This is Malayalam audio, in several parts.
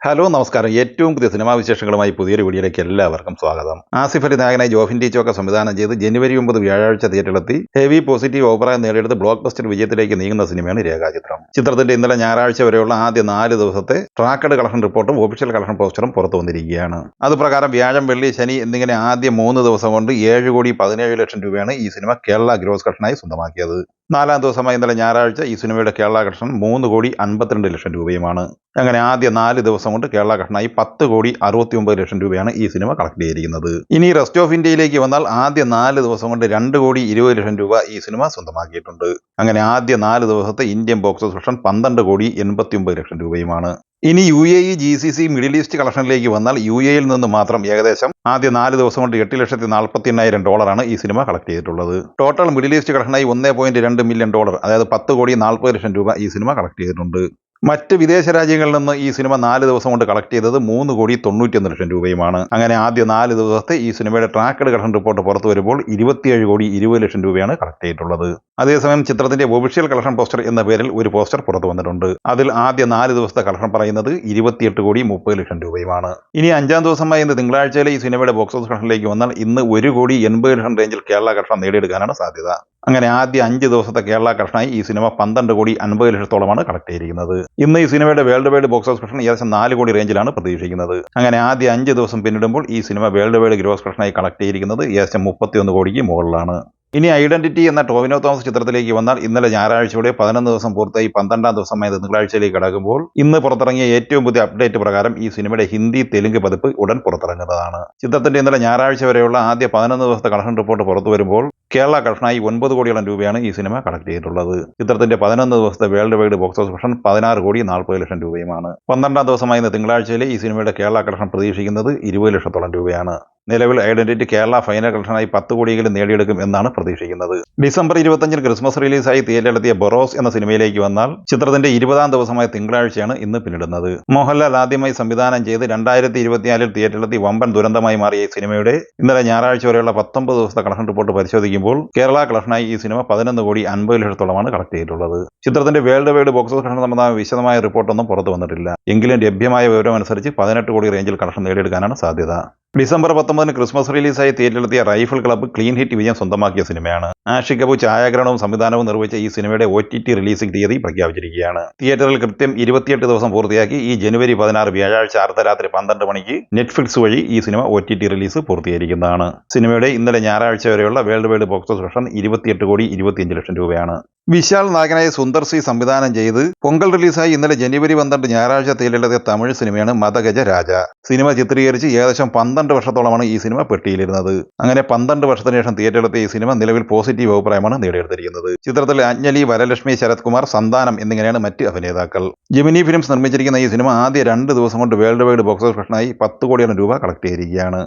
ഹലോ നമസ്കാരം. ഏറ്റവും പുതിയ സിനിമാ വിശേഷങ്ങളുമായി പുതിയൊരു വീഡിയോയിലേക്ക് എല്ലാവർക്കും സ്വാഗതം. ആസിഫ് അലി നായകനായി ജോഫിൻ ടി ചോക്ക സംവിധാനം ചെയ്ത് ജനുവരി 9 വ്യാഴാഴ്ച തിയേറ്ററിലെത്തി ഹെവി പോസിറ്റീവ് അഭിപ്രായം നേടിയെടുത്ത് ബ്ലോക്ക് ബസ്റ്റർ വിജയത്തിലേക്ക് നീങ്ങുന്ന സിനിമയാണ് രേഖാചിത്രം. ചിത്രത്തിന്റെ ഇന്നലെ ഞായറാഴ്ച വരെയുള്ള ആദ്യ 4 ദിവസത്തെ ട്രാക്കഡ് കളക്ഷൻ റിപ്പോർട്ടും ഒഫീഷ്യൽ കളക്ഷൻ പോസ്റ്ററും പുറത്തു വന്നിരിക്കുകയാണ്. അതുപ്രകാരം വ്യാഴം, വെള്ളി, ശനി എന്നിങ്ങനെ ആദ്യ 3 ദിവസം കൊണ്ട് 7,17,00,000 രൂപയാണ് ഈ സിനിമ കേരള ഗ്രോസ് കളക്ഷനായി സ്വന്തമാക്കിയത്. 4-ാം ദിവസമായ ഇന്നലെ ഞായറാഴ്ച ഈ സിനിമയുടെ കേരള കളക്ഷൻ 3,52,00,000 രൂപയുമാണ്. അങ്ങനെ ആദ്യ 4 ദിവസം കൊണ്ട് കേരള കളക്ഷനായി 10,69,00,000 രൂപയാണ് ഈ സിനിമ കളക്ട് ചെയ്തിരിക്കുന്നത്. ഇനി റെസ്റ്റ് ഓഫ് ഇന്ത്യയിലേക്ക് വന്നാൽ ആദ്യ 4 ദിവസം കൊണ്ട് 2,20,00,000 രൂപ ഈ സിനിമ സ്വന്തമാക്കിയിട്ടുണ്ട്. അങ്ങനെ ആദ്യ 4 ദിവസത്തെ ഇന്ത്യൻ ബോക്സ് ഓഫീസ് കളക്ഷൻ 12,89,00,000 രൂപയുമാണ്. ഇനി UAE, GCC, മിഡിൽ ഈസ്റ്റ് കളക്ഷനിലേക്ക് വന്നാൽ UAEയിൽ നിന്ന് മാത്രം ഏകദേശം ആദ്യ 4 ദിവസം കൊണ്ട് $8,48,000 ഈ സിനിമ കളക്ട് ചെയ്തിട്ടുള്ളത്. ടോട്ടൽ മിഡിൽ ഈസ്റ്റ് കളക്ഷനായി $1.2 മില്യൺ, അതായത് 10,40,00,000 രൂപ ഈ സിനിമ കളക്ട് ചെയ്തിട്ടുണ്ട്. മറ്റ് വിദേശ രാജ്യങ്ങളിൽ നിന്ന് ഈ സിനിമ 4 ദിവസം കൊണ്ട് കളക്ട് ചെയ്തത് 3,91,00,000 രൂപയുമാണ്. അങ്ങനെ ആദ്യ 4 ദിവസത്തെ ഈ സിനിമയുടെ ട്രാക്കഡ് കളക്ഷൻ റിപ്പോർട്ട് പുറത്തു വരുമ്പോൾ 27,20,00,000 രൂപയാണ് കളക്ട് ചെയ്തിട്ടുള്ളത്. അതേസമയം ചിത്രത്തിന്റെ ഒഫീഷ്യൽ കളക്ഷൻ പോസ്റ്റർ എന്ന പേരിൽ ഒരു പോസ്റ്റർ പുറത്തു വന്നിട്ടുണ്ട്. അതിൽ ആദ്യ 4 ദിവസത്തെ കളക്ഷൻ പറയുന്നത് 28,30,00,000 രൂപയുമാണ്. ഇനി 5-ാം ദിവസമായ ഇന്ന് തിങ്കളാഴ്ചയിലെ ഈ സിനിമയുടെ ബോക്സ് ഓഫീസ് കളക്ഷനിലേക്ക് വന്നാൽ ഇന്ന് 1,80,00,000 റേഞ്ചിൽ കേരള കളക്ഷൻ നേടിയെടുക്കാനാണ് സാധ്യത. അങ്ങനെ ആദ്യ 5 ദിവസത്തെ കേരള കളക്ഷനായി ഈ സിനിമ 12,50,00,000 കളക്ട് ചെയ്തിരിക്കുന്നത്. ഇന്ന് ഈ സിനിമയുടെ world wide box office collection ഏകദേശം 4 കോടി റേഞ്ചിലാണ് പ്രതീക്ഷിക്കുന്നത്. അങ്ങനെ ആദ്യ 5 ദിവസം പിന്നിടുമ്പോൾ ഈ സിനിമ വേൾഡ് വൈഡ് ഗ്രോസ് കളക്ഷനായി കളക്ട് ചെയ്തിരിക്കുന്നത് ഏകദേശം 31 കോടിക്ക് മുകളിലാണ്. ഇനി ഐഡന്റിറ്റി എന്ന ടോവിനോ തോമസ് ചിത്രത്തിലേക്ക് വന്നാൽ ഇന്നലെ ഞായറാഴ്ചയോടെ 11 ദിവസം പൂർത്തിയായി 12-ാം ദിവസമായ തിങ്കളാഴ്ചയിലേക്ക് കടക്കുമ്പോൾ ഇന്ന് പുറത്തിറങ്ങിയ ഏറ്റവും പുതിയ അപ്ഡേറ്റ് പ്രകാരം ഈ സിനിമയുടെ ഹിന്ദി, തെലുങ്ക് പതിപ്പ് ഉടൻ പുറത്തിറങ്ങുന്നതാണ്. ചിത്രത്തിന്റെ ഇന്നലെ ഞായറാഴ്ച വരെയുള്ള ആദ്യ 11 ദിവസത്തെ കളക്ഷൻ റിപ്പോർട്ട് പുറത്തു വരുമ്പോൾ കേരള കളക്ഷനായി 9 കോടിയോളം രൂപയാണ് ഈ സിനിമ കളക്ട് ചെയ്തിട്ടുള്ളത്. ചിത്രത്തിന്റെ 11 ദിവസത്തെ world wide box office collection 16,40,00,000 രൂപയുമാണ്. 12-ാം ദിവസമായ തിങ്കളാഴ്ചയിലെ ഈ സിനിമയുടെ കേരള കളക്ഷൻ പ്രതീക്ഷിക്കുന്നത് 20,00,000 രൂപയാണ്. നിലവിൽ ഐഡന്റിറ്റി കേരള ഫൈനൽ കളക്ഷനായി 10 കോടിയെങ്കിലും നേടിയെടുക്കും എന്നാണ് പ്രതീക്ഷിക്കുന്നത്. ഡിസംബർ 25-ന് ക്രിസ്മസ് റിലീസായി തിയേറ്ററിലെത്തിയ ബൊറോസ് എന്ന സിനിമയിലേക്ക് വന്നാൽ ചിത്രത്തിന്റെ 20-ാം ദിവസമായ തിങ്കളാഴ്ചയാണ് ഇന്ന് പിന്നിടുന്നത്. മോഹൻലാൽ ആദ്യമായി സംവിധാനം ചെയ്ത് 2024-ൽ തിയേറ്ററിലെത്തി വമ്പൻ ദുരന്തമായി മാറിയ ഈ സിനിമയുടെ ഇന്നലെ ഞായറാഴ്ച വരെയുള്ള 19 ദിവസത്തെ കളക്ഷൻ റിപ്പോർട്ട് പരിശോധിക്കുമ്പോൾ കേരള കളക്ഷനായി ഈ സിനിമ 11,50,00,000 കളക്ട് ചെയ്തിട്ടുള്ളത്. ചിത്രത്തിന്റെ world wide box office collection സംബന്ധമായ വിശദമായ റിപ്പോർട്ടൊന്നും പുറത്തു വന്നിട്ടില്ല. എങ്കിലും ലഭ്യമായ വിവരം അനുസരിച്ച് 18 കോടി റേഞ്ചിൽ കളക്ഷൻ നേടിയെടുക്കാനാണ് സാധ്യത. ഡിസംബർ 19-ന് ക്രിസ്മസ് റിലീസായി തിയേറ്ററിലെത്തിയ റൈഫിൾ ക്ലബ്ബ് ക്ലീൻ ഹിറ്റ് വിജയം സ്വന്തമാക്കിയ സിനിമയാണ്. ആഷിഖ് കപൂർ ഛായാഗ്രഹണവും സംവിധാനവും നിർവഹിച്ച ഈ സിനിമയുടെ OTT റിലീസിംഗ് തീയതി പ്രഖ്യാപിച്ചിരിക്കുകയാണ്. തിയേറ്ററിൽ കൃത്യം 28 ദിവസം പൂർത്തിയാക്കി ഈ ജനുവരി 16 വ്യാഴാഴ്ച അർദ്ധരാത്രി 12 മണിക്ക് നെറ്റ്ഫ്ലിക്സ് വഴി ഈ സിനിമ OTT റിലീസ് പൂർത്തീകരിക്കുന്നതാണ്. സിനിമയുടെ ഇന്നലെ ഞായറാഴ്ച വരെയുള്ള world wide box office collection 28,25,00,000 രൂപയാണ്. വിശാൽ നായകനായ സുന്ദർ സി സംവിധാനം ചെയ്ത് പൊങ്കൽ റിലീസായി ഇന്നലെ ജനുവരി 12 ഞായറാഴ്ച തിയേറ്ററിലെത്തിയ തമിഴ് സിനിമയാണ് മദഗജ രാജ. സിനിമ ചിത്രീകരിച്ച് ഏകദേശം 12 വർഷത്തോളമാണ് ഈ സിനിമ പെട്ടിയിലിരുന്നത്. അങ്ങനെ 12 വർഷത്തിന് ശേഷം തിയേറ്ററിലെത്തിയ ഈ സിനിമ നിലവിൽ പോസിറ്റീവ് അഭിപ്രായമാണ് നേടിയെടുത്തിരിക്കുന്നത്. ചിത്രത്തിൽ അഞ്ജലി, വരലക്ഷ്മി, ശരത് കുമാർ, സന്താനം എന്നിങ്ങനെയാണ് മറ്റ് അഭിനേതാക്കൾ. ജെമിനി ഫിലിംസ് നിർമ്മിച്ചിരിക്കുന്ന ഈ സിനിമ ആദ്യ 2 ദിവസം കൊണ്ട് വേൾഡ് വൈഡ് ബോക്സ് ഓഫീസ് കളക്ഷനായി 10 കോടിയോളം രൂപ കളക്ട് ചെയ്തിരിക്കുകയാണ്.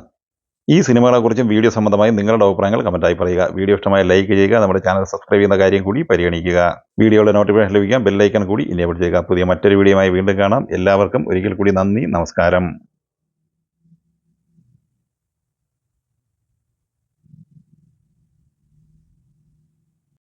ഈ സിനിമകളെക്കുറിച്ചും വീഡിയോ സംബന്ധമായി നിങ്ങളുടെ അഭിപ്രായങ്ങൾ കമൻറ്റായി പറയുക. വീഡിയോ ഇഷ്ടമായ ലൈക്ക് ചെയ്യുക. നമ്മുടെ ചാനൽ സബ്സ്ക്രൈബ് ചെയ്യുന്ന കാര്യം കൂടി പരിഗണിക്കുക. വീഡിയോയുടെ നോട്ടിഫിക്കേഷൻ ലഭിക്കാൻ ബെല്ലൈക്കൺ കൂടി എനേബിൾ ചെയ്യുക. പുതിയ മറ്റൊരു വീഡിയോയുമായി വീണ്ടും കാണാം. എല്ലാവർക്കും ഒരിക്കൽ കൂടി നന്ദി, നമസ്കാരം.